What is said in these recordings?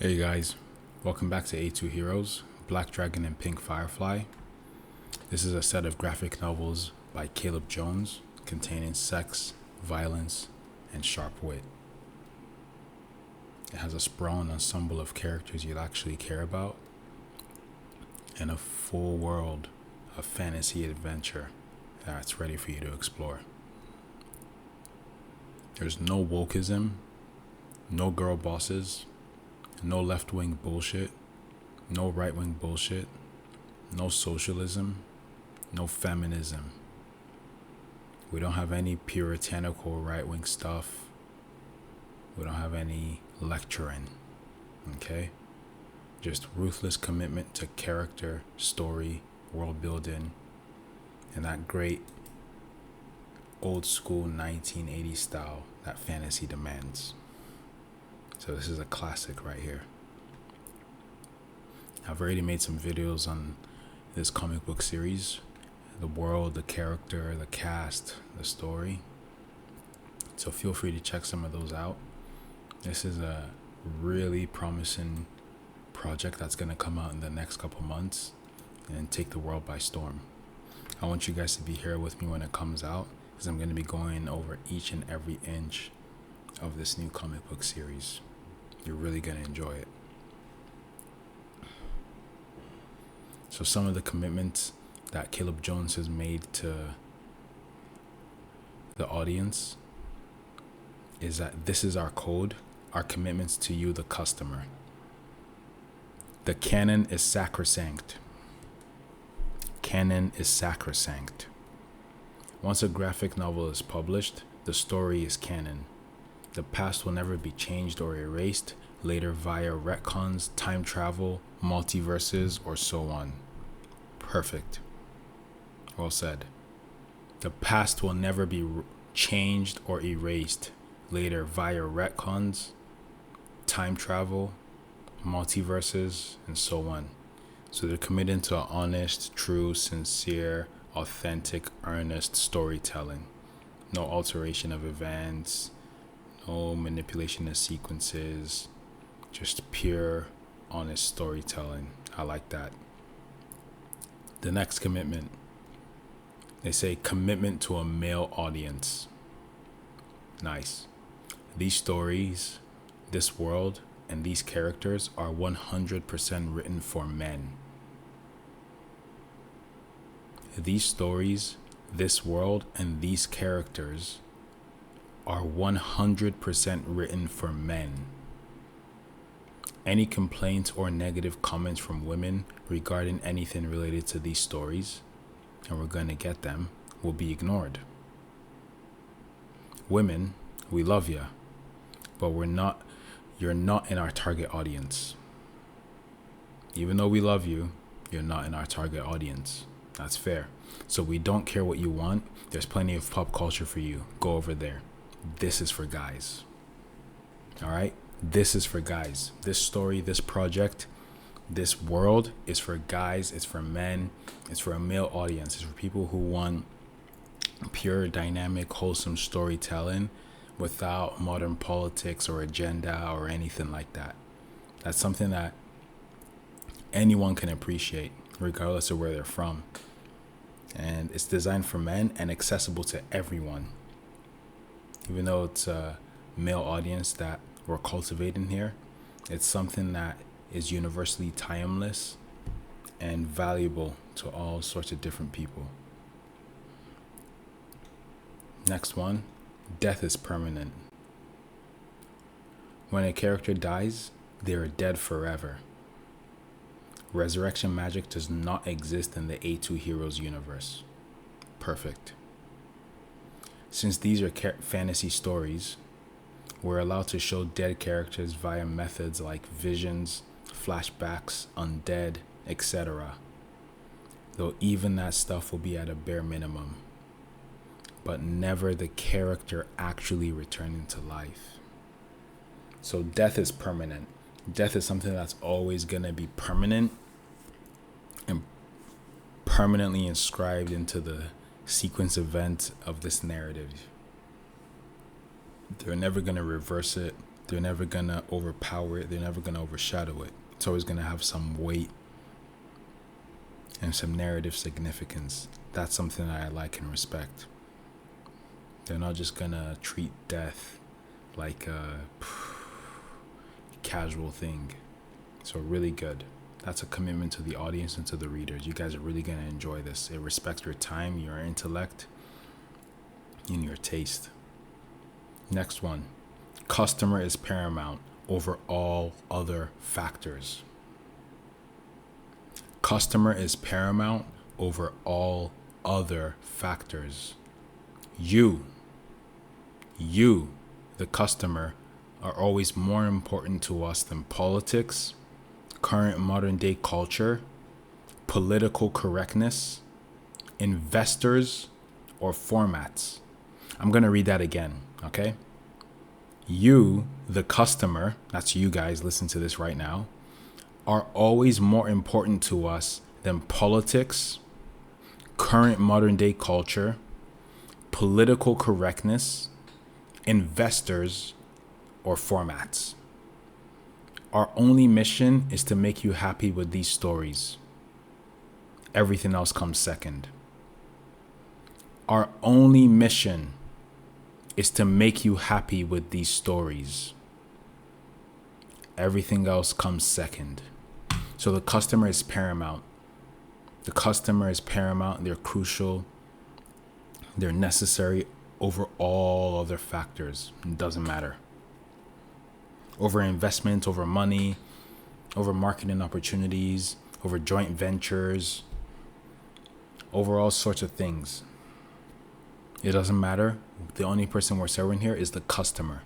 Hey guys, welcome back to A2 Heroes, Black Dragon and Pink Firefly. This is a set of graphic novels by Caleb Jones containing sex, violence, and sharp wit. It has a sprawling ensemble of characters you'll actually care about and a full world of fantasy adventure that's ready for you to explore. There's no wokeism, no girl bosses, no left-wing bullshit, no right-wing bullshit, no socialism, no feminism. We don't have any puritanical right-wing stuff. We don't have any lecturing, okay? Just ruthless commitment to character, story, world building, and that great old school 1980s style that fantasy demands. So this is a classic right here. I've already made some videos on this comic book series, the world, the character, the cast, the story. So feel free to check some of those out. This is a really promising project that's going to come out in the next couple months and take the world by storm. I want you guys to be here with me when it comes out, because I'm going to be going over each and every inch of this new comic book series. You're really going to enjoy it. So some of the commitments that Caleb Jones has made to the audience is that this is our code, our commitments to you, the customer. The canon is sacrosanct. Canon is sacrosanct. Once a graphic novel is published, the story is canon. The past will never be changed or erased later via retcons, time travel, multiverses, or so on. Perfect. Well said. The past will never be changed or erased later via retcons, time travel, multiverses, and so on. So they're committed to honest, true, sincere, authentic, earnest storytelling. No alteration of events, no manipulation of sequences, just pure, honest storytelling. I like that. The next commitment. They say commitment to a male audience. Nice. These stories, this world, and these characters are 100% written for men. These stories, this world, and these characters are 100% written for men. Any complaints or negative comments from women regarding anything related to these stories, and we're going to get them, will be ignored. Women, we love you, but you're not in our target audience. Even though we love you, you're not in our target audience. That's fair. So we don't care what you want. There's plenty of pop culture for you. Go over there. This is for guys. All right? This is for guys. This story, this project, this world is for guys. It's for men. It's for a male audience. It's for people who want pure, dynamic, wholesome storytelling without modern politics or agenda or anything like that. That's something that anyone can appreciate, regardless of where they're from. And it's designed for men and accessible to everyone. Even though it's a male audience that we're cultivating here, it's something that is universally timeless and valuable to all sorts of different people. Next one, death is permanent. When a character dies, they are dead forever. Resurrection magic does not exist in the A2 Heroes universe. Perfect. Since these are fantasy stories, we're allowed to show dead characters via methods like visions, flashbacks, undead, etc. Though even that stuff will be at a bare minimum, but never the character actually returning to life. So death is permanent. Death is something that's always going to be permanent and permanently inscribed into the sequence event of this narrative. They're never going to reverse it They're never gonna overpower it. They're never gonna overshadow it. It's always gonna have some weight and some narrative significance. That's something that I like and respect. They're not just gonna treat death like a casual thing. So really good. That's a commitment to the audience and to the readers. You guys are really gonna enjoy this. It respects your time, your intellect, and your taste. Next one. Customer is paramount over all other factors. Customer is paramount over all other factors. You, the customer, are always more important to us than politics, current modern day culture, political correctness, investors, or formats. I'm going to read that again, okay? You, the customer, that's you guys, listen to this right now, are always more important to us than politics, current modern day culture, political correctness, investors, or formats. Our only mission is to make you happy with these stories. Everything else comes second. Our only mission is to make you happy with these stories. Everything else comes second. So the customer is paramount. The customer is paramount. They're crucial. They're necessary over all other factors. It doesn't matter. Over investment, over money, over marketing opportunities, over joint ventures, over all sorts of things. It doesn't matter. The only person we're serving here is the customer.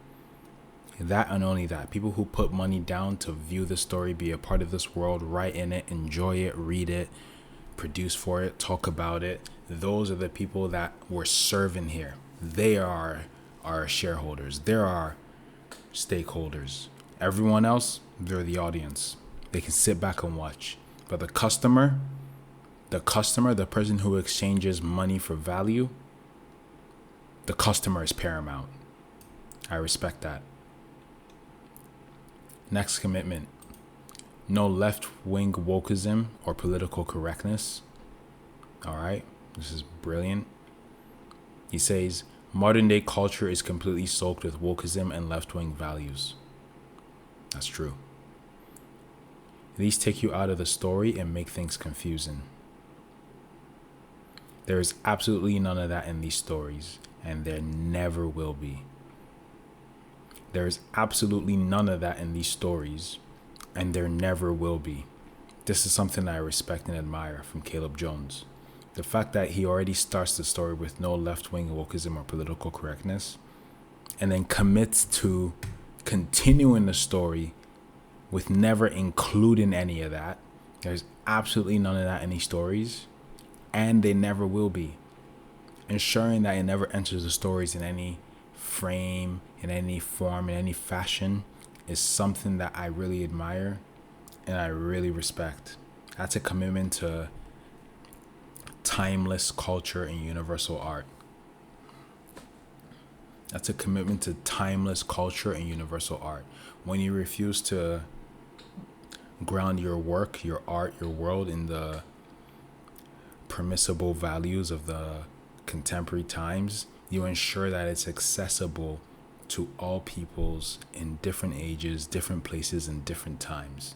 That and only that. People who put money down to view the story, be a part of this world, write in it, enjoy it, read it, produce for it, talk about it. Those are the people that we're serving here. They are our shareholders. They're our stakeholders. Everyone else, they're the audience. They can sit back and watch. But the customer, the person who exchanges money for value, the customer is paramount. I respect that. Next commitment. No left-wing wokeism or political correctness. All right, this is brilliant. He says, modern day culture is completely soaked with wokeism and left-wing values. That's true. These take you out of the story and make things confusing. There is absolutely none of that in these stories, and there never will be. There is absolutely none of that in these stories, and there never will be. This is something I respect and admire from Caleb Jones. The fact that he already starts the story with no left-wing wokeism or political correctness, and then commits to continuing the story with never including any of that. There's absolutely none of that in these stories, and they never will be. Ensuring that it never enters the stories in any frame, in any form, in any fashion is something that I really admire and I really respect. That's a commitment to timeless culture and universal art. That's a commitment to timeless culture and universal art. When you refuse to ground your work, your art, your world in the permissible values of the contemporary times, you ensure that it's accessible to all peoples in different ages, different places, and different times.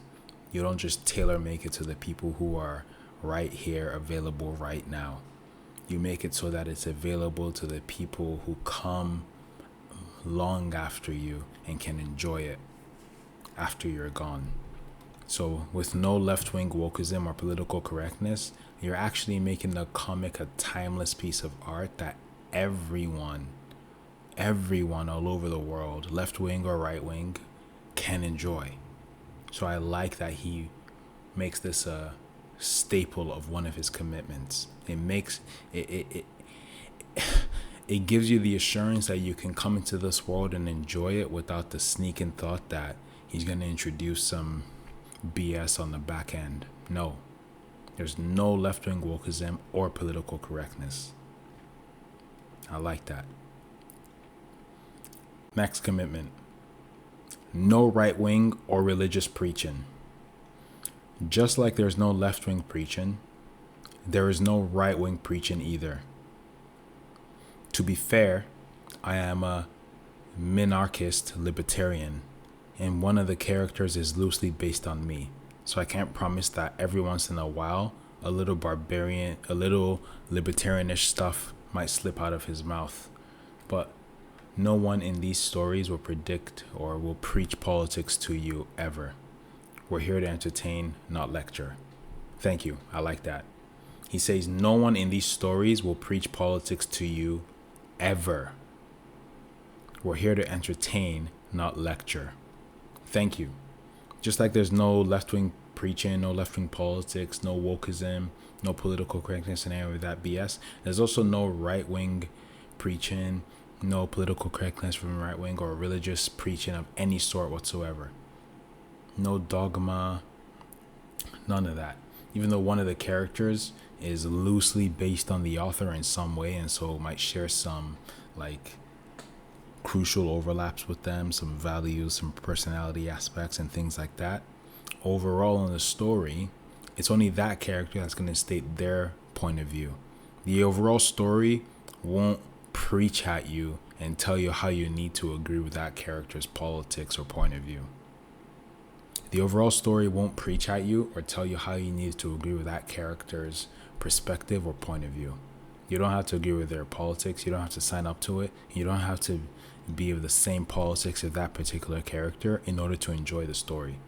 You don't just tailor make it to the people who are right here, available right now. You make it so that it's available to the people who come long after you and can enjoy it after you're gone. So with no left-wing wokeism or political correctness, you're actually making the comic a timeless piece of art that everyone all over the world, left-wing or right-wing, can enjoy. So I like that he makes this a staple of one of his commitments. It gives you the assurance that you can come into this world and enjoy it without the sneaking thought that he's going to introduce some BS on the back end. No, there's no left-wing wokeism or political correctness. I like that. Next commitment. no right wing or religious preaching. Just like there's no left wing preaching, there is no right wing preaching either. To be fair, I am a minarchist libertarian, and one of the characters is loosely based on me. So I can't promise that every once in a while, a little libertarianish stuff might slip out of his mouth. But no one in these stories will predict or will preach politics to you ever. We're here to entertain, not lecture. Thank you. I like that. He says no one in these stories will preach politics to you ever. We're here to entertain, not lecture. Thank you. Just like there's no left-wing preaching, no left-wing politics, no wokeism, no political correctness and any of that BS, there's also no right-wing preaching, no political correctness from right wing or religious preaching of any sort whatsoever. No dogma, none of that. Even though one of the characters is loosely based on the author in some way, and so might share some like crucial overlaps with them, some values, some personality aspects and things like that. Overall in the story, it's only that character that's going to state their point of view. The overall story won't preach at you and tell you how you need to agree with that character's politics or point of view. The overall story won't preach at you or tell you how you need to agree with that character's perspective or point of view. You don't have to agree with their politics. You don't have to sign up to it. You don't have to be of the same politics as that particular character in order to enjoy the story.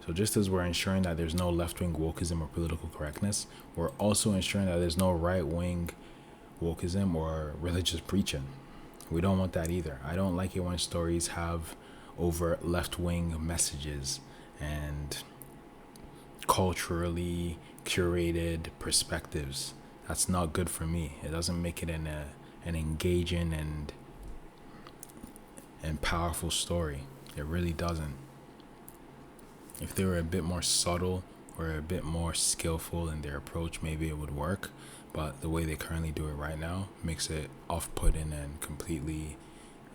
So just as we're ensuring that there's no left-wing wokeism or political correctness, we're also ensuring that there's no right-wing wokeism or religious preaching. We don't want that either. I don't like it when stories have overt left-wing messages and culturally curated perspectives. That's not good for me. It doesn't make it an engaging and powerful story. It really doesn't. If they were a bit more subtle or a bit more skillful in their approach, maybe it would work. But the way they currently do it right now makes it off-putting and completely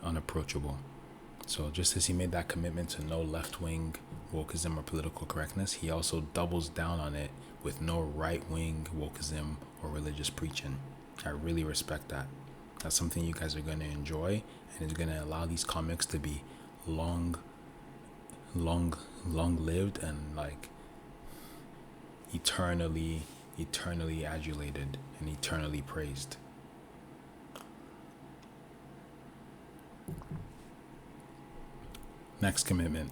unapproachable. So just as he made that commitment to no left-wing wokeism or political correctness, he also doubles down on it with no right-wing wokeism or religious preaching. I really respect that. That's something you guys are going to enjoy, and it's going to allow these comics to be long-lived and like eternally adulated and eternally praised. Next commitment.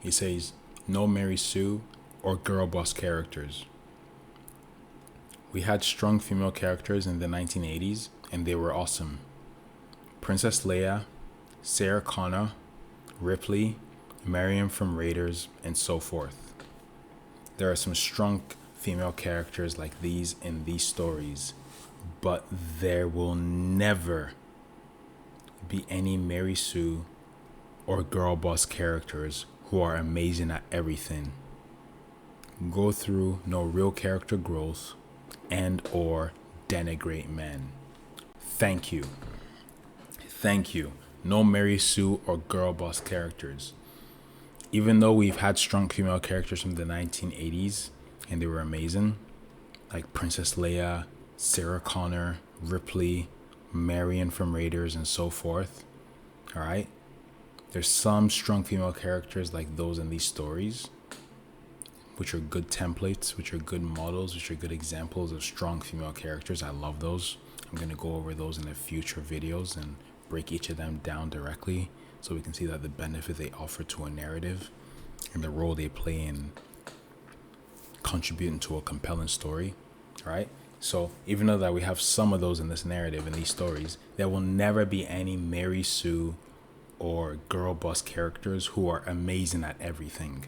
He says, no Mary Sue or girl boss characters. We had strong female characters in the 1980s, and they were awesome. Princess Leia, Sarah Connor, Ripley, Marion from Raiders, and so forth. There are some strong female characters like these in these stories, but there will never be any Mary Sue or girl boss characters who are amazing at everything, go through no real character growth, and or denigrate men. Thank you. No Mary Sue or girl boss characters. Even though we've had strong female characters from the 1980s and they were amazing, like Princess Leia, Sarah Connor, Ripley, Marion from Raiders, and so forth. All right. There's some strong female characters like those in these stories, which are good templates, which are good models, which are good examples of strong female characters. I love those. I'm going to go over those in the future videos and break each of them down directly so we can see that the benefit they offer to a narrative and the role they play in contributing to a compelling story. All right. So even though that we have some of those in this narrative, in these stories, there will never be any Mary Sue or girl boss characters who are amazing at everything.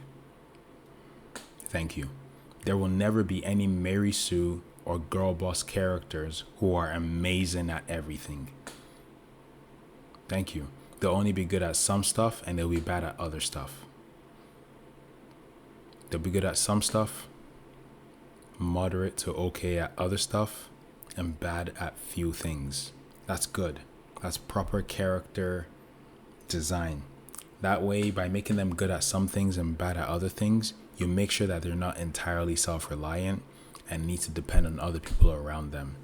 Thank you. There will never be any Mary Sue or girl boss characters who are amazing at everything. Thank you. They'll only be good at some stuff and they'll be bad at other stuff. They'll be good at some stuff, moderate to okay at other stuff, and bad at few things. That's good. That's proper character design. That way, by making them good at some things and bad at other things, you make sure that they're not entirely self-reliant and need to depend on other people around them.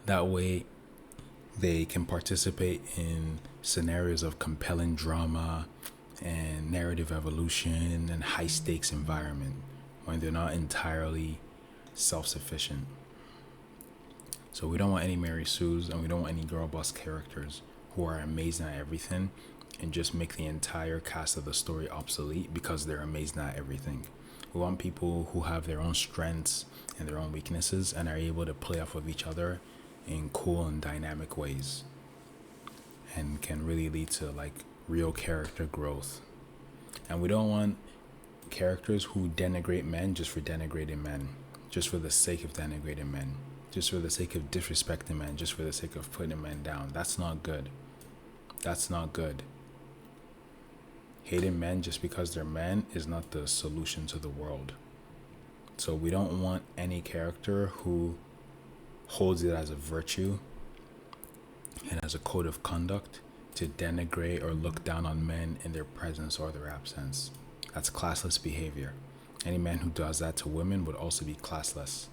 That way, they can participate in scenarios of compelling drama and narrative evolution and high stakes environment when they're not entirely self-sufficient. So we don't want any Mary Sues and we don't want any girl boss characters who are amazing at everything and just make the entire cast of the story obsolete because they're amazing at everything. We want people who have their own strengths and their own weaknesses and are able to play off of each other in cool and dynamic ways, and can really lead to like real character growth. And we don't want characters who denigrate men just for denigrating men, just for the sake of denigrating men, just for the sake of disrespecting men, just for the sake of putting men down. That's not good. That's not good. Hating men just because they're men is not the solution to the world. So we don't want any character who holds it as a virtue and as a code of conduct to denigrate or look down on men in their presence or their absence. That's classless behavior. Any man who does that to women would also be classless.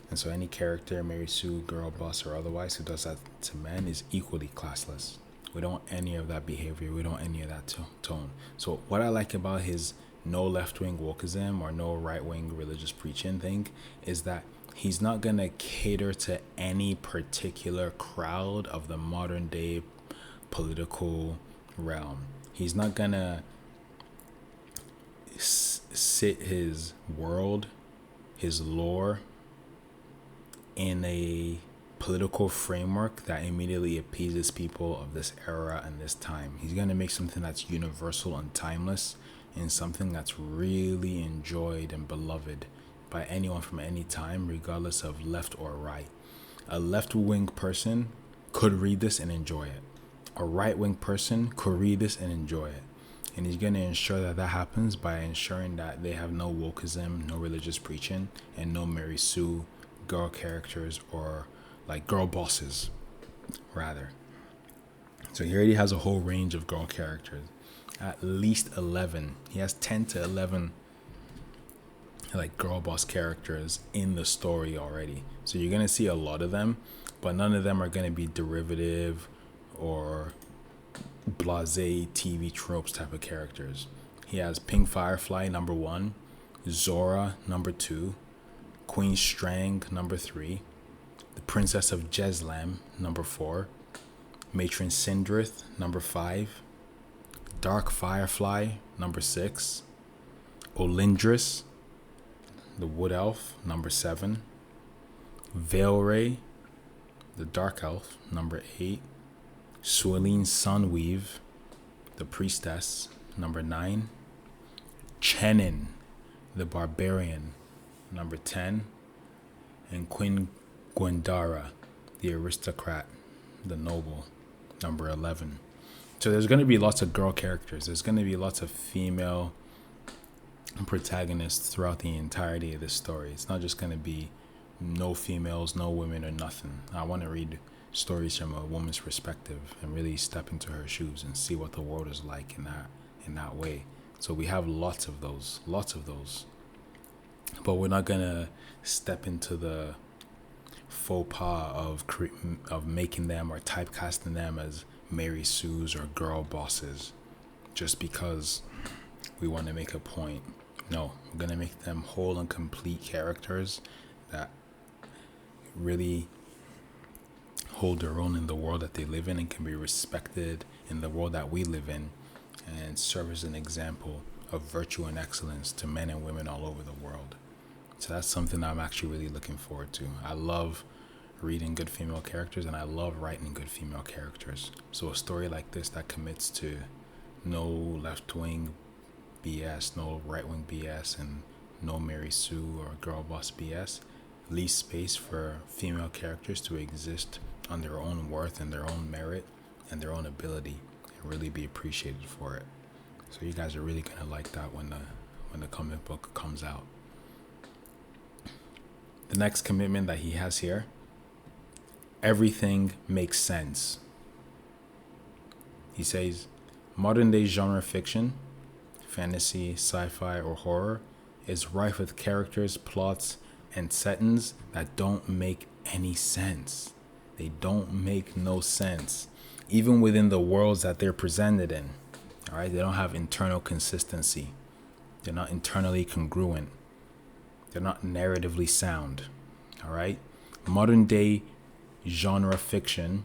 And so any character, Mary Sue, girl boss, or otherwise, who does that to men is equally classless. We don't want any of that behavior. We don't want any of that tone. So what I like about his no left-wing wokeism or no right-wing religious preaching thing is that he's not going to cater to any particular crowd of the modern day political realm. He's not going to sit his world, his lore, in a political framework that immediately appeases people of this era and this time. He's going to make something that's universal and timeless, and something that's really enjoyed and beloved by anyone from any time, regardless of left or right. A left-wing person could read this and enjoy it. A right-wing person could read this and enjoy it. And he's going to ensure that that happens by ensuring that they have no wokeism, no religious preaching, and no Mary Sue girl characters, or like girl bosses, rather. So he already has a whole range of girl characters. At least 11. He has 10 to 11 like girl boss characters in the story already. So you're going to see a lot of them, but none of them are going to be derivative or blasé TV tropes type of characters. He has Pink Firefly number 1, Zora number 2, Queen Strang number 3, the Princess of Jeslam number 4, Matron Sindrith number 5, Dark Firefly number 6, Olindris, the Wood Elf number 7, Veilray, the Dark Elf number 8, Sualine Sunweave, the Priestess number 9, Chenin, the Barbarian number 10, and Queen Gwendara, the Aristocrat, the Noble, number 11. So there's going to be lots of girl characters. There's going to be lots of female protagonists throughout the entirety of this story. It's not just going to be no females, no women, or nothing. I want to read stories from a woman's perspective and really step into her shoes and see what the world is like in that way. So we have lots of those. But we're not going to step into the faux pas of making them or typecasting them as Mary Sues or girl bosses just because we want to make a point. No, we're going to make them whole and complete characters that really hold their own in the world that they live in and can be respected in the world that we live in, and serve as an example of virtue and excellence to men and women all over the world. So that's something that I'm actually really looking forward to. I love reading good female characters, and I love writing good female characters. So a story like this that commits to no left-wing BS, no right-wing BS, and no Mary Sue or girl boss BS leaves space for female characters to exist on their own worth and their own merit and their own ability, and really be appreciated for it. So you guys are really gonna like that when the comic book comes out. The next commitment that he has here: everything makes sense. He says, Modern day genre fiction, fantasy, sci-fi, or horror, is rife with characters, plots, and settings that don't make any sense. They don't make no sense, even within the worlds that they're presented in. All right, they don't have internal consistency. They're not internally congruent. They're not narratively sound. All right, modern day genre fiction,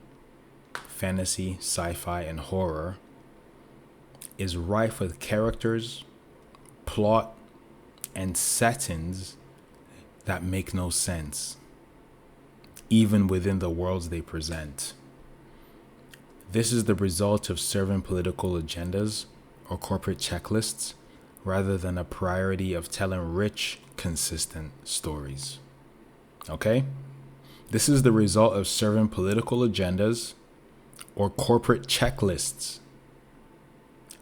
fantasy, sci-fi, and horror is rife with characters, plot, and settings that make no sense, even within the worlds they present. This is the result of serving political agendas or corporate checklists rather than a priority of telling rich, consistent stories. Okay? This is the result of serving political agendas or corporate checklists.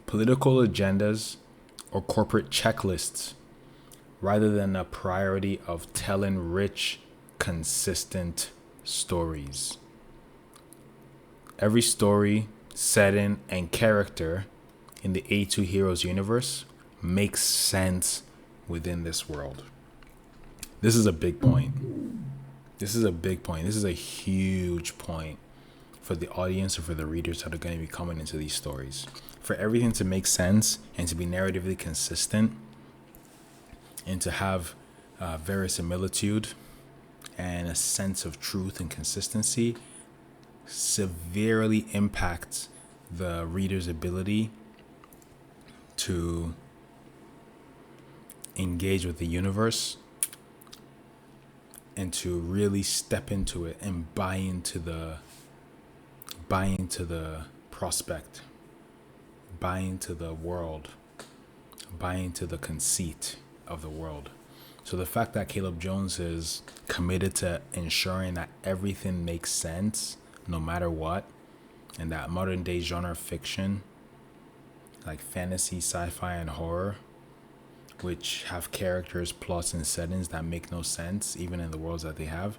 Political agendas or corporate checklists rather than a priority of telling rich, consistent stories. Every story, setting, and character in the A2 Heroes universe makes sense within this world. This is a big point. This is a big point. This is a huge point for the audience or for the readers that are going to be coming into these stories. For everything to make sense and to be narratively consistent and to have verisimilitude and a sense of truth and consistency severely impacts the reader's ability to engage with the universe and to really step into it and buy into the prospect, buy into the world, buy into the conceit of the world. So the fact that Caleb Jones is committed to ensuring that everything makes sense no matter what, and that modern day genre fiction like fantasy, sci-fi, and horror, which have characters, plots, and settings that make no sense even in the worlds that they have,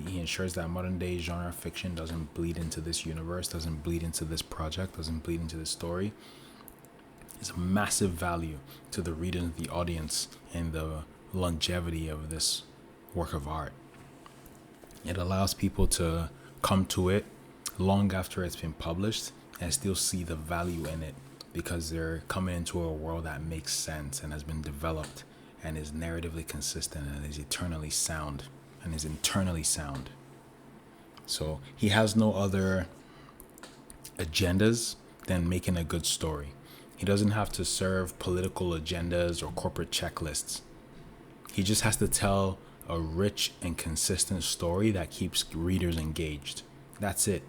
he ensures that modern day genre fiction doesn't bleed into this universe, doesn't bleed into this project, doesn't bleed into this story. It's a massive value to the reader and the audience and the longevity of this work of art. It allows people to come to it long after it's been published and still see the value in it because they're coming into a world that makes sense and has been developed and is narratively consistent and is eternally sound and is internally sound. So he has no other agendas than making a good story. He doesn't have to serve political agendas or corporate checklists. He just has to tell a rich and consistent story that keeps readers engaged. That's it.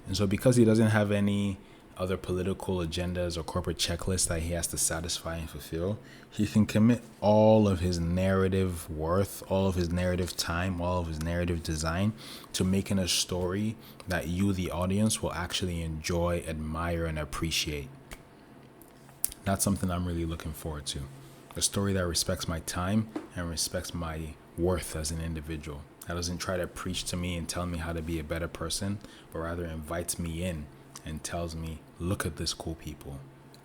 And so because he doesn't have any other political agendas or corporate checklists that he has to satisfy and fulfill, he can commit all of his narrative worth, all of his narrative time, all of his narrative design to making a story that you, the audience, will actually enjoy, admire, and appreciate. That's something I'm really looking forward to. A story that respects my time and respects my worth as an individual. That doesn't try to preach to me and tell me how to be a better person, but rather invites me in and tells me, look at this cool people.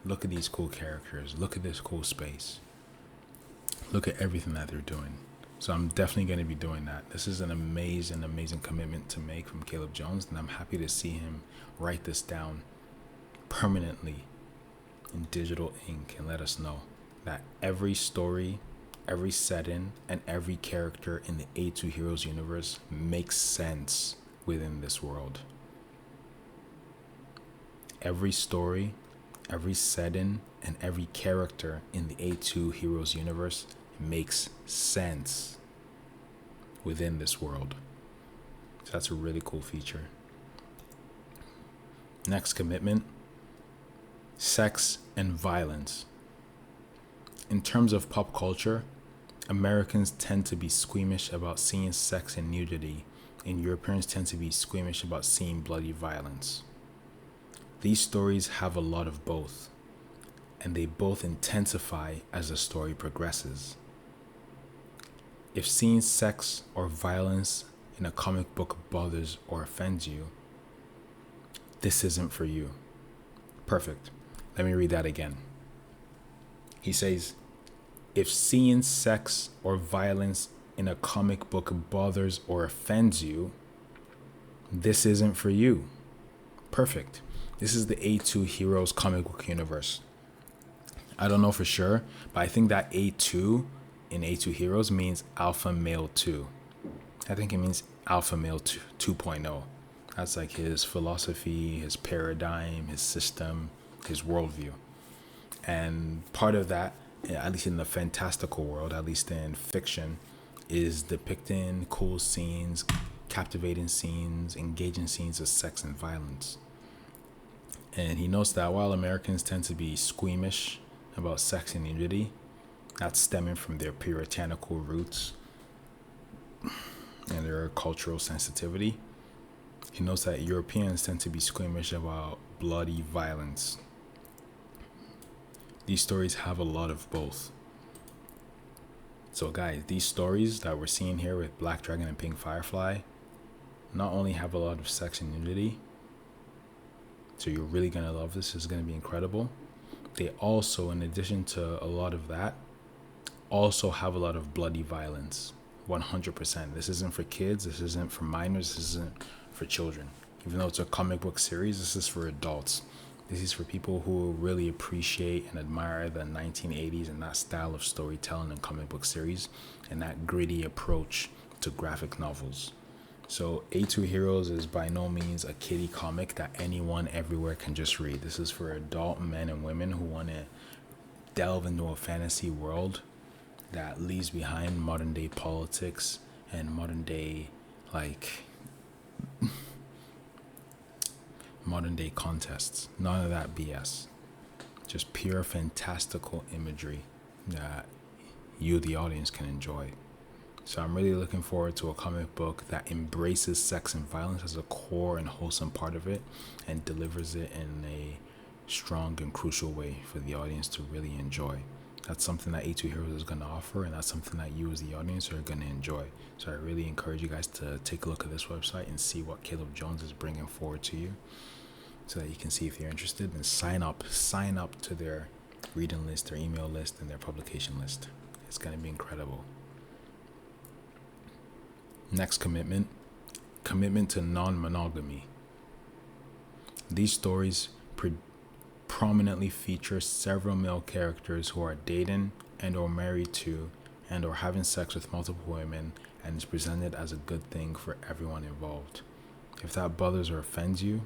Look at these cool characters. Look at this cool space. Look at everything that they're doing. So I'm definitely going to be doing that. This is an amazing, amazing commitment to make from Caleb Jones, and I'm happy to see him write this down permanently in digital ink and let us know that every story, every setting, and every character in the A2 Heroes universe makes sense within this world. Every story, every setting, and every character in the A2 Heroes universe makes sense within this world. So that's a really cool feature. Next commitment: sex and violence. In terms of pop culture, Americans tend to be squeamish about seeing sex and nudity, and Europeans tend to be squeamish about seeing bloody violence. These stories have a lot of both, and they both intensify as the story progresses. If seeing sex or violence in a comic book bothers or offends you, this isn't for you. Perfect. Let me read that again. He says, if seeing sex or violence in a comic book bothers or offends you, this isn't for you. Perfect. This is the A2 Heroes comic book universe. I don't know for sure, but I think that A2 in A2 Heroes means Alpha Male 2. I think it means Alpha Male 2.0. That's like his philosophy, his paradigm, his system, his worldview. And part of that, at least in the fantastical world, at least in fiction, is depicting cool scenes, captivating scenes, engaging scenes of sex and violence. And he notes that while Americans tend to be squeamish about sex and nudity, that's stemming from their puritanical roots and their cultural sensitivity. He notes that Europeans tend to be squeamish about bloody violence. These stories have a lot of both. So guys, these stories that we're seeing here with Black Dragon and Pink Firefly not only have a lot of sex and nudity, so you're really going to love this, it's going to be incredible. They also, in addition to a lot of that, also have a lot of bloody violence. 100%. This isn't for kids, this isn't for minors, this isn't for children. Even though it's a comic book series, this is for adults. This is for people who really appreciate and admire the 1980s and that style of storytelling and comic book series and that gritty approach to graphic novels. So A2 Heroes is by no means a kiddie comic that anyone everywhere can just read. This is for adult men and women who want to delve into a fantasy world that leaves behind modern day politics and modern day contests. None of that BS. Just pure fantastical imagery that you, the audience, can enjoy. So I'm really looking forward to a comic book that embraces sex and violence as a core and wholesome part of it and delivers it in a strong and crucial way for the audience to really enjoy. That's something that A2 Heroes is going to offer, and that's something that you as the audience are going to enjoy. So I really encourage you guys to take a look at this website and see what Caleb Jones is bringing forward to you so that you can see if you're interested, and sign up to their reading list, their email list, and their publication list. It's going to be incredible. Next commitment to non-monogamy. These stories prominently feature several male characters who are dating and or married to and or having sex with multiple women, and is presented as a good thing for everyone involved. If that bothers or offends you,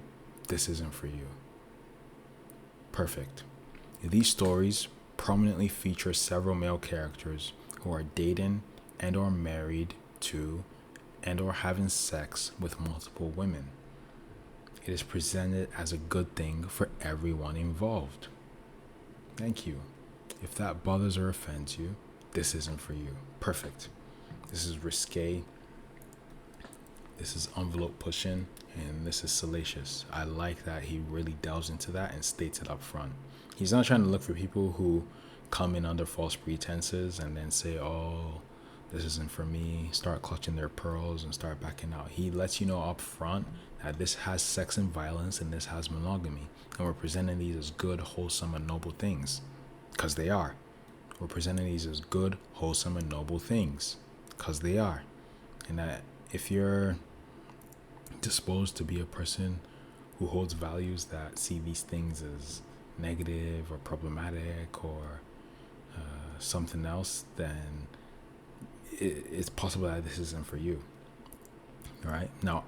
this isn't for you. Perfect. These stories prominently feature several male characters who are dating and or married to and or having sex with multiple women. It is presented as a good thing for everyone involved. Thank you. If that bothers or offends you, this isn't for you. Perfect. This is risque. This is envelope pushing, and this is salacious. I like that he really delves into that and states it up front. He's not trying to look for people who come in under false pretenses and then say, oh, this isn't for me, start clutching their pearls and start backing out. He lets you know up front that this has sex and violence and this has monogamy. And we're presenting these as good, wholesome, and noble things. Because they are. We're presenting these as good, wholesome, and noble things. Because they are. And that if you're disposed to be a person who holds values that see these things as negative or problematic or something else, then it's possible that this isn't for you. All right. Now,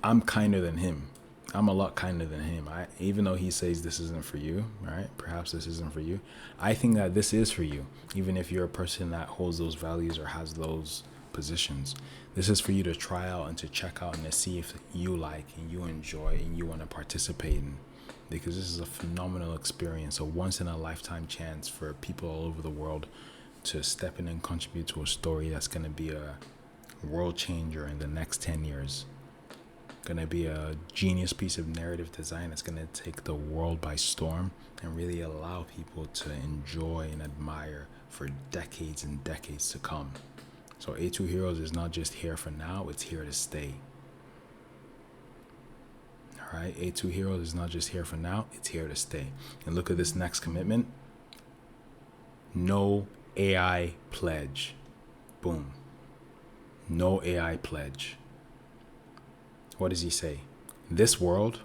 I'm kinder than him. I'm a lot kinder than him. Even though he says this isn't for you, right? Perhaps this isn't for you. I think that this is for you, even if you're a person that holds those values or has those positions. This is for you to try out and to check out and to see if you like and you enjoy and you want to participate in. Because this is a phenomenal experience, a once in a lifetime chance for people all over the world to step in and contribute to a story that's going to be a world changer in the next 10 years. Going to be a genius piece of narrative design that's going to take the world by storm and really allow people to enjoy and admire for decades and decades to come. So A2 Heroes is not just here for now, it's here to stay. All All right, A2 Heroes is not just here for now, it's here to stay. And look at this next commitment. No AI pledge. Boom. No AI pledge. What does he say? This world,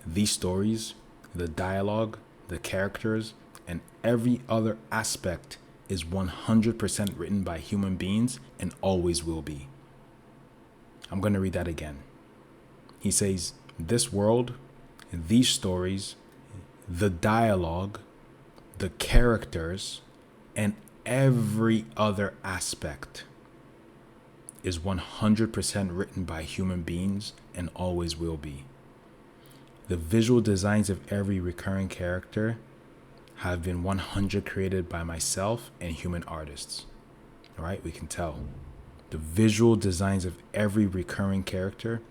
these stories, the dialogue, the characters, and every other aspect is 100% written by human beings and always will be. I'm going to read that again. He says, this world, these stories, the dialogue, the characters, and every other aspect is 100% written by human beings and always will be. The visual designs of every recurring character have been 100 created by myself and human artists. All right, we can tell. The visual designs of every recurring character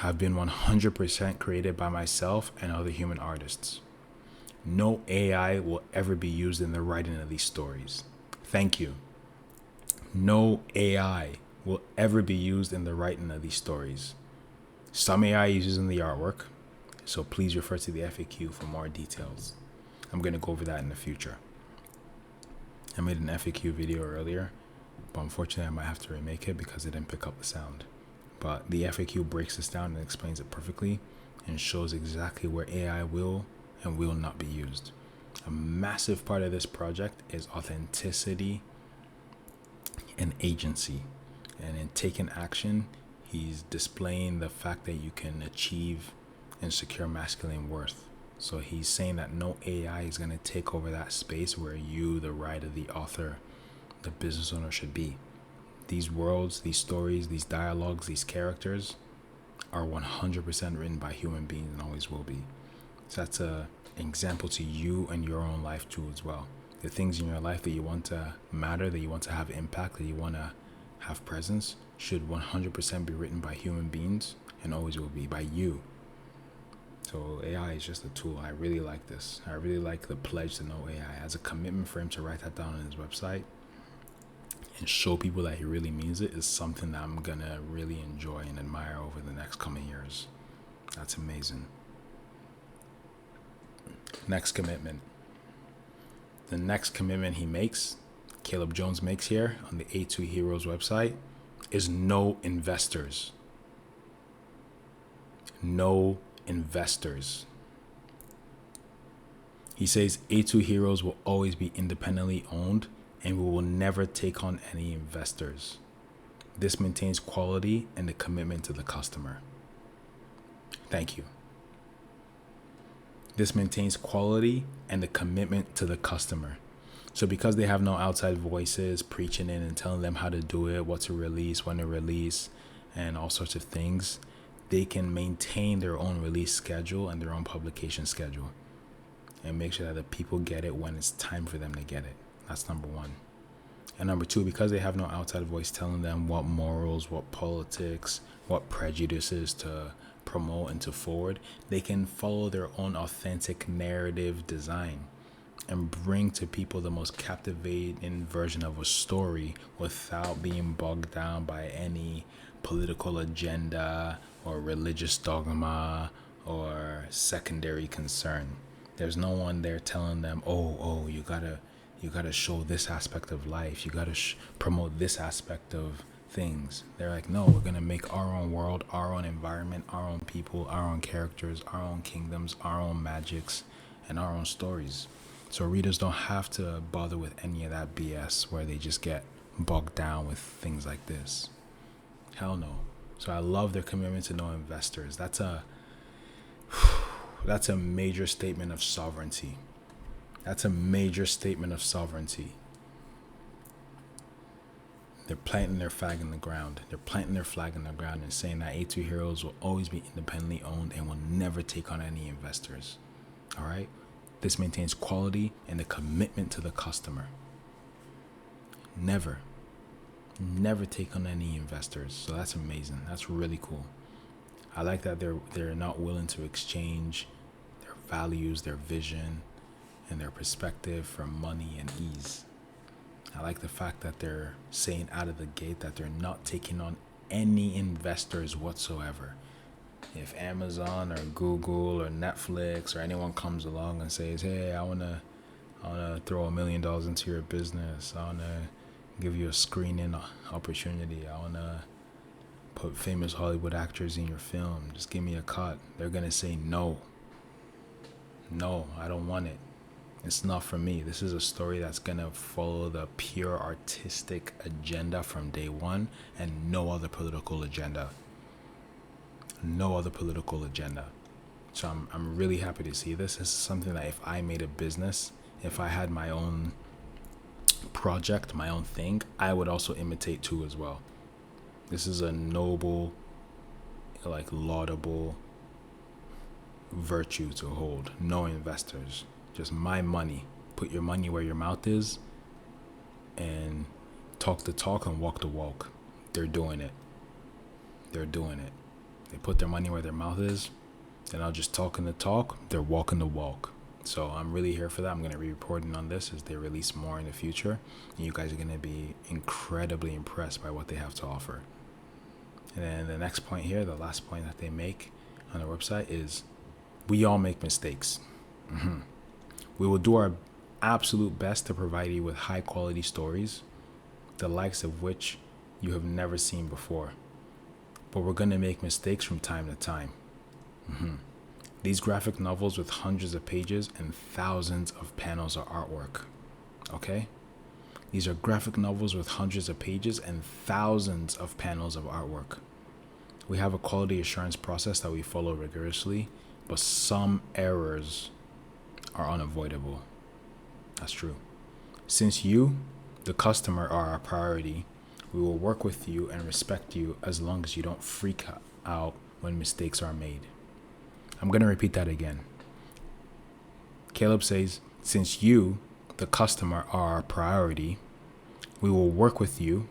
have been 100% created by myself and other human artists. No AI will ever be used in the writing of these stories. Thank you. No AI will ever be used in the writing of these stories. Some AI uses in the artwork, so please refer to the FAQ for more details. I'm going to go over that in the future. I made an FAQ video earlier, but unfortunately I might have to remake it because it didn't pick up the sound. But the FAQ breaks this down and explains it perfectly and shows exactly where AI will and will not be used. A massive part of this project is authenticity and agency. And in taking action, he's displaying the fact that you can achieve and secure masculine worth. So he's saying that no AI is going to take over that space where you, the writer, the author, the business owner should be. These worlds, these stories, these dialogues, these characters are 100% written by human beings and always will be. So that's an example to you and your own life too as well. The things in your life that you want to matter, that you want to have impact, that you want to have presence should 100% be written by human beings and always will be by you. So AI is just a tool. I really like this. I really like the pledge to no AI as a commitment for him to write that down on his website and show people that he really means it is something that I'm gonna really enjoy and admire over the next coming years. That's amazing. Next commitment. The next commitment he makes, Caleb Jones makes here on the A2 Heroes website, is no investors. No investors. He says A2 Heroes will always be independently owned and we will never take on any investors. This maintains quality and the commitment to the customer. Thank you. This maintains quality and the commitment to the customer. So because they have no outside voices preaching in and telling them how to do it, what to release, when to release, and all sorts of things, they can maintain their own release schedule and their own publication schedule and make sure that the people get it when it's time for them to get it. That's number one. And number two, because they have no outside voice telling them what morals, what politics, what prejudices to promote and to forward, they can follow their own authentic narrative design and bring to people the most captivating version of a story without being bogged down by any political agenda or religious dogma or secondary concern. There's no one there telling them, oh, you gotta show this aspect of life. You gotta promote this aspect of things. They're like, no, we're gonna make our own world, our own environment, our own people, our own characters, our own kingdoms, our own magics, and our own stories. So readers don't have to bother with any of that BS where they just get bogged down with things like this. Hell no. So I love their commitment to no investors. That's a major statement of sovereignty. That's a major statement of sovereignty. They're planting their flag in the ground. They're planting their flag in the ground and saying that A2 Heroes will always be independently owned and will never take on any investors. All right? This maintains quality and the commitment to the customer. Never take on any investors. So that's amazing. That's really cool. I like that they're not willing to exchange their values, their vision, and their perspective for money and ease. I like the fact that they're saying out of the gate that they're not taking on any investors whatsoever. If Amazon or Google or Netflix or anyone comes along and says, hey, I wanna throw $1 million into your business, I wanna give you a screening opportunity, I wanna put famous Hollywood actors in your film, just give me a cut, they're gonna say no, I don't want it. It's not for me. This is a story that's gonna follow the pure artistic agenda from day one, and no other political agenda. So I'm really happy to see this. This is something that if I made a business, if I had my own project, my own thing, I would also imitate too as well. This is a noble, like laudable virtue to hold. No investors, just my money. Put your money where your mouth is and talk the talk and walk the walk. They're doing it. They put their money where their mouth is. They're not just talking the talk, they're walking the walk. So I'm really here for that. I'm going to be reporting on this as they release more in the future. And you guys are going to be incredibly impressed by what they have to offer. And then the next point here, the last point that they make on their website is, we all make mistakes. We will do our absolute best to provide you with high quality stories, the likes of which you have never seen before. But we're going to make mistakes from time to time. These graphic novels with hundreds of pages and thousands of panels of artwork. Okay? These are graphic novels with hundreds of pages and thousands of panels of artwork. We have a quality assurance process that we follow rigorously, but some errors are unavoidable. That's true. Since you, the customer, are our priority, we will work with you and respect you as long as you don't freak out when mistakes are made. I'm going to repeat that again. Caleb says, since you, the customer, are our priority, we will work with you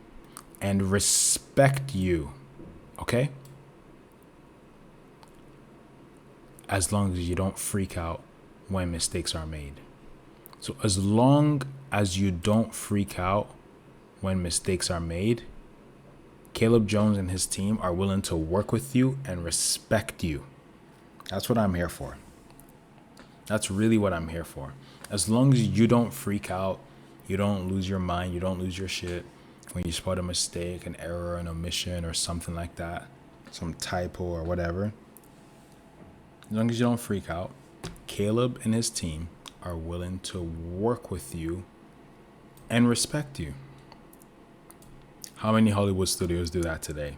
and respect you. Okay? As long as you don't freak out when mistakes are made. So as long as you don't freak out when mistakes are made, Caleb Jones and his team are willing to work with you and respect you. That's what I'm here for. That's really what I'm here for. As long as you don't freak out, you don't lose your mind, you don't lose your shit when you spot a mistake, an error, an omission, or something like that, some typo or whatever. As long as you don't freak out, Caleb and his team are willing to work with you and respect you. How many Hollywood studios do that today?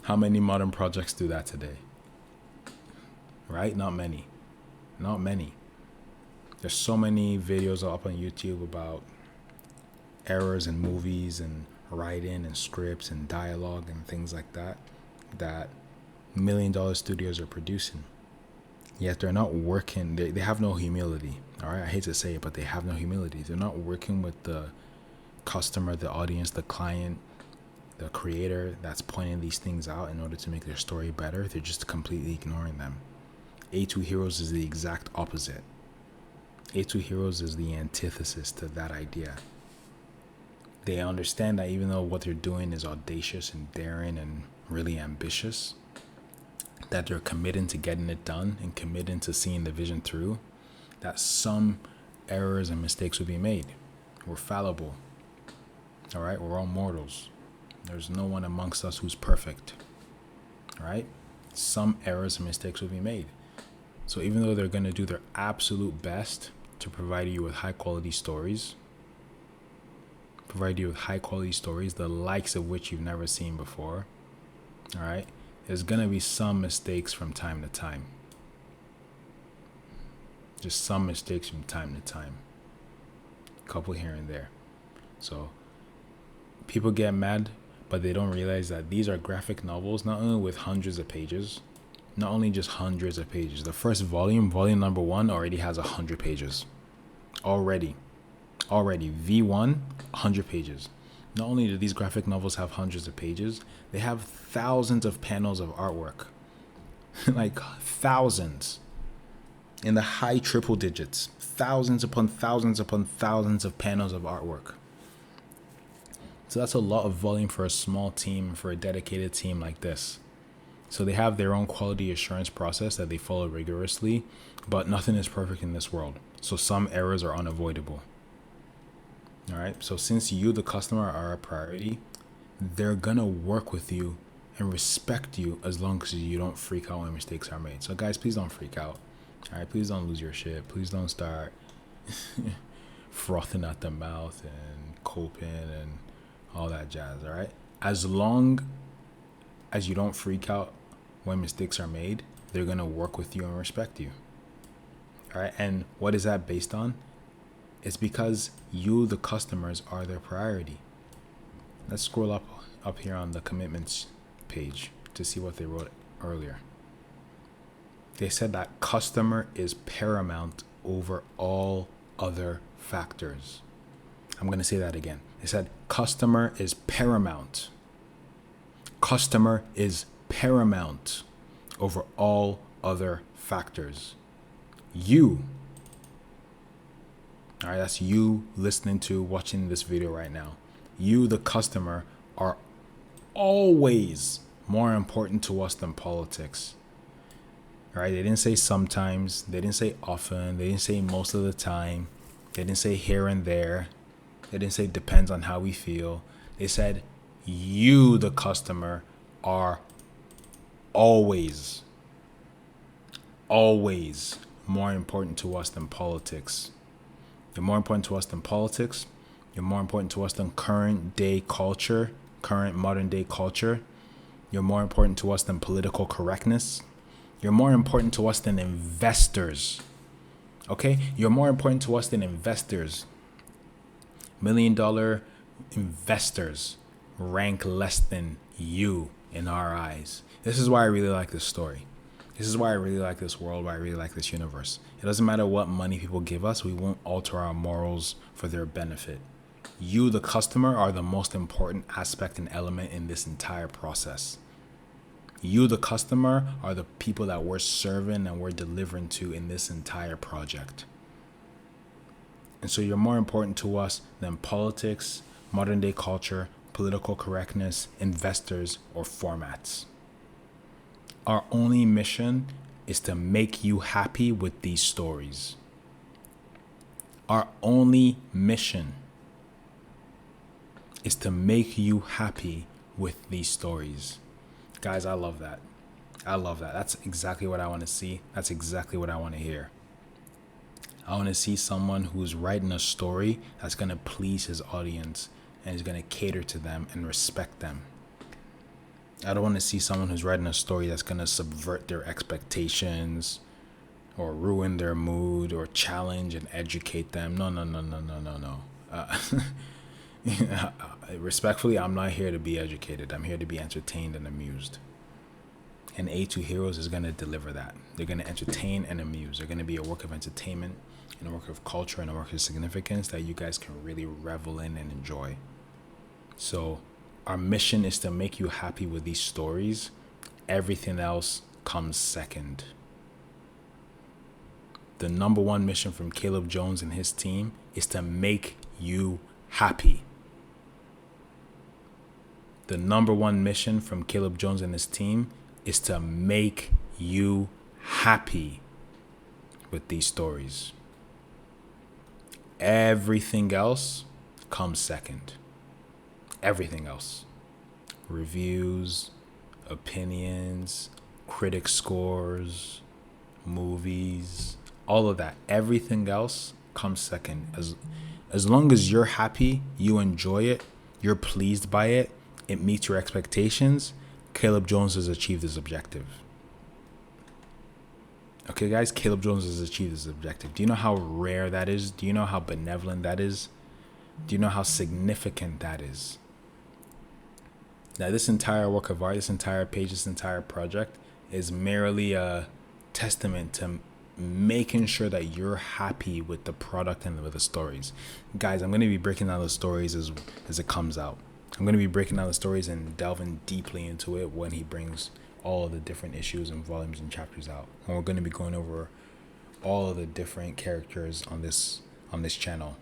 How many modern projects do that today? Right? Not many. There's so many videos up on YouTube about errors in movies and writing and scripts and dialogue and things like that $1 million studios are producing. Yet they're not working. They have no humility. All right, I hate to say it, but they have no humility. They're not working with the customer, the audience, the client, the creator that's pointing these things out in order to make their story better. They're just completely ignoring them. A2 Heroes is the exact opposite. A2 Heroes is the antithesis to that idea. They understand that even though what they're doing is audacious and daring and really ambitious, that they're committing to getting it done and committing to seeing the vision through, that some errors and mistakes will be made. We're fallible. All right? We're all mortals. There's no one amongst us who's perfect. All right? Some errors and mistakes will be made. So even though they're going to do their absolute best to provide you with high quality stories, the likes of which you've never seen before, all right, there's going to be some mistakes from time to time. Just some mistakes from time to time. A couple here and there. So people get mad, but they don't realize that these are graphic novels, not only with hundreds of pages, not only just hundreds of pages. The first volume number 1, already has 100 pages. Already. V1, 100 pages. Not only do these graphic novels have hundreds of pages, they have thousands of panels of artwork. Like thousands. In the high triple digits. Thousands upon thousands upon thousands of panels of artwork. So that's a lot of volume for a small team, for a dedicated team like this. So they have their own quality assurance process that they follow rigorously, but nothing is perfect in this world. So some errors are unavoidable. All right. So since you, the customer, are a priority, they're going to work with you and respect you as long as you don't freak out when mistakes are made. So guys, please don't freak out. All right. Please don't lose your shit. Please don't start frothing at the mouth and coping and all that jazz. All right. As long as you don't freak out when mistakes are made, they're going to work with you and respect you. All right. And what is that based on? It's because you, the customers, are their priority. Let's scroll up here on the commitments page to see what they wrote earlier. They said that customer is paramount over all other factors. I'm going to say that again. They said customer is paramount. Customer is paramount over all other factors. You, all right, that's you listening to, watching this video right now. You, the customer, are always more important to us than politics. All right, they didn't say sometimes, they didn't say often, they didn't say most of the time, they didn't say here and there, they didn't say depends on how we feel. They said you, the customer, are always more important to us than politics. You're more important to us than politics. You're more important to us than current day culture, current modern day culture. You're more important to us than political correctness. You're more important to us than investors. Okay? You're more important to us than investors. $1 million investors rank less than you in our eyes. This is why I really like this story. This is why I really like this world, why I really like this universe. It doesn't matter what money people give us, we won't alter our morals for their benefit. You, the customer, are the most important aspect and element in this entire process. You, the customer, are the people that we're serving and we're delivering to in this entire project. And so you're more important to us than politics, modern day culture, political correctness, investors, or formats. Our only mission is to make you happy with these stories. Our only mission is to make you happy with these stories. Guys, I love that. I love that. That's exactly what I want to see. That's exactly what I want to hear. I want to see someone who's writing a story that's going to please his audience and is going to cater to them and respect them. I don't want to see someone who's writing a story that's going to subvert their expectations or ruin their mood or challenge and educate them. No. Respectfully, I'm not here to be educated. I'm here to be entertained and amused. And A2 Heroes is going to deliver that. They're going to entertain and amuse. They're going to be a work of entertainment and a work of culture and a work of significance that you guys can really revel in and enjoy. So our mission is to make you happy with these stories. Everything else comes second. The number one mission from Caleb Jones and his team is to make you happy. The number one mission from Caleb Jones and his team is to make you happy with these stories. Everything else comes second. Everything else. Reviews, opinions, critic scores, movies, all of that. Everything else comes second. As long as you're happy, you enjoy it, you're pleased by it, it meets your expectations, Caleb Jones has achieved his objective. Okay, guys, Caleb Jones has achieved his objective. Do you know how rare that is? Do you know how benevolent that is? Do you know how significant that is? Now, this entire work of art, this entire page, this entire project is merely a testament to making sure that you're happy with the product and with the stories. Guys, I'm going to be breaking down the stories as it comes out. I'm going to be breaking down the stories and delving deeply into it when he brings all of the different issues and volumes and chapters out. And we're going to be going over all of the different characters on this channel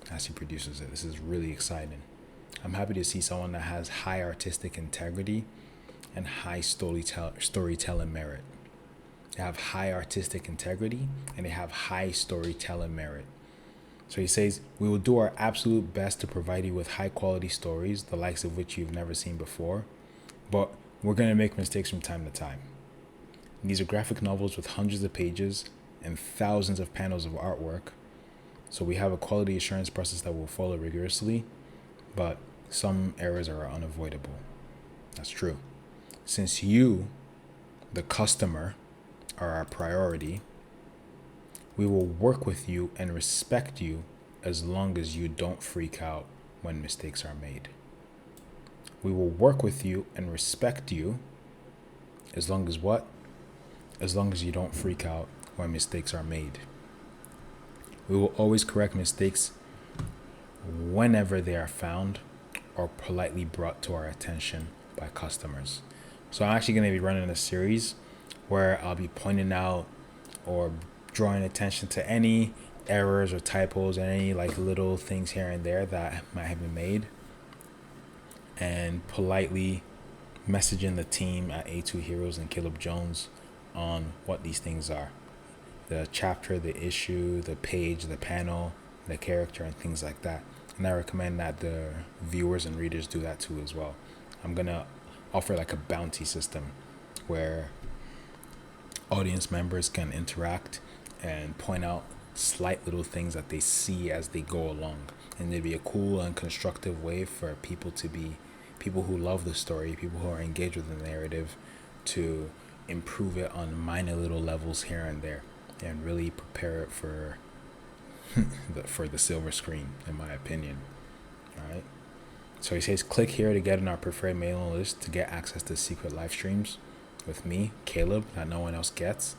as he produces it. This is really exciting. I'm happy to see someone that has high artistic integrity and high storytelling merit. They have high artistic integrity and they have high storytelling merit. So he says, we will do our absolute best to provide you with high quality stories, the likes of which you've never seen before, but we're going to make mistakes from time to time. These are graphic novels with hundreds of pages and thousands of panels of artwork. So we have a quality assurance process that will follow rigorously, but some errors are unavoidable. That's true. Since you, the customer, are our priority, we will work with you and respect you as long as you don't freak out when mistakes are made. We will work with you and respect you as long as what? As long as you don't freak out when mistakes are made. We will always correct mistakes whenever they are found or politely brought to our attention by customers. So I'm actually going to be running a series where I'll be pointing out or drawing attention to any errors or typos and any like little things here and there that might have been made, and politely messaging the team at A2 Heroes and Caleb Jones on what these things are: the chapter, the issue, the page, the panel, the character, and things like that. And I recommend that the viewers and readers do that too as well. I'm gonna offer like a bounty system where audience members can interact and point out slight little things that they see as they go along, and it'd be a cool and constructive way for people who love the story, people who are engaged with the narrative, to improve it on minor little levels here and there and really prepare it for the silver screen, in my opinion. All right, so he says, click here to get on our preferred mailing list to get access to secret live streams with me, Caleb, that no one else gets.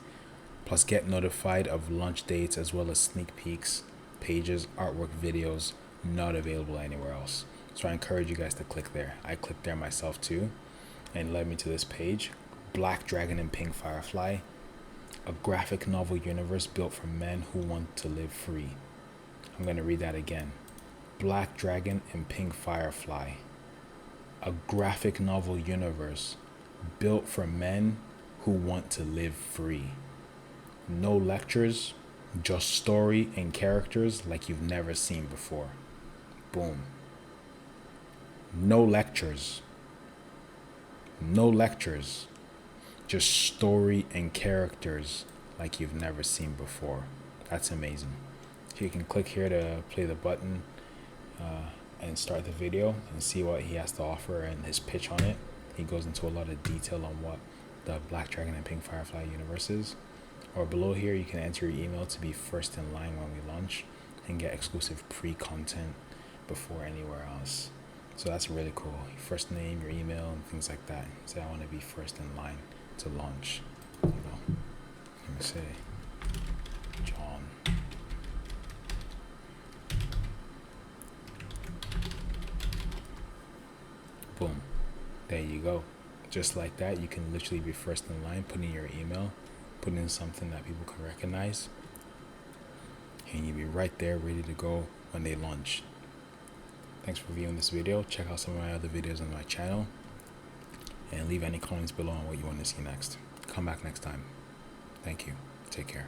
Plus, get notified of launch dates as well as sneak peeks, pages, artwork, videos not available anywhere else. So I encourage you guys to click there. I clicked there myself too, and it led me to this page: Black Dragon and Pink Firefly, a graphic novel universe built for men who want to live free. I'm going to read that again. Black Dragon and Pink Firefly, a graphic novel universe built for men who want to live free. No lectures, just story and characters like you've never seen before. Boom. No lectures. No lectures. Just story and characters like you've never seen before. That's amazing. So you can click here to play the button and start the video and see what he has to offer and his pitch on it. He goes into a lot of detail on what the Black Dragon and Pink Firefly universe is. Or below here, you can enter your email to be first in line when we launch and get exclusive pre-content before anywhere else. So that's really cool. Your first name, your email, and things like that. Say, I want to be first in line to launch. You know, let me say, John. Boom. There you go. Just like that, you can literally be first in line, put in your email, put in something that people can recognize, and you'll be right there ready to go when they launch. Thanks for viewing this video. Check out some of my other videos on my channel and leave any comments below on what you want to see next. Come back next time. Thank you. Take care.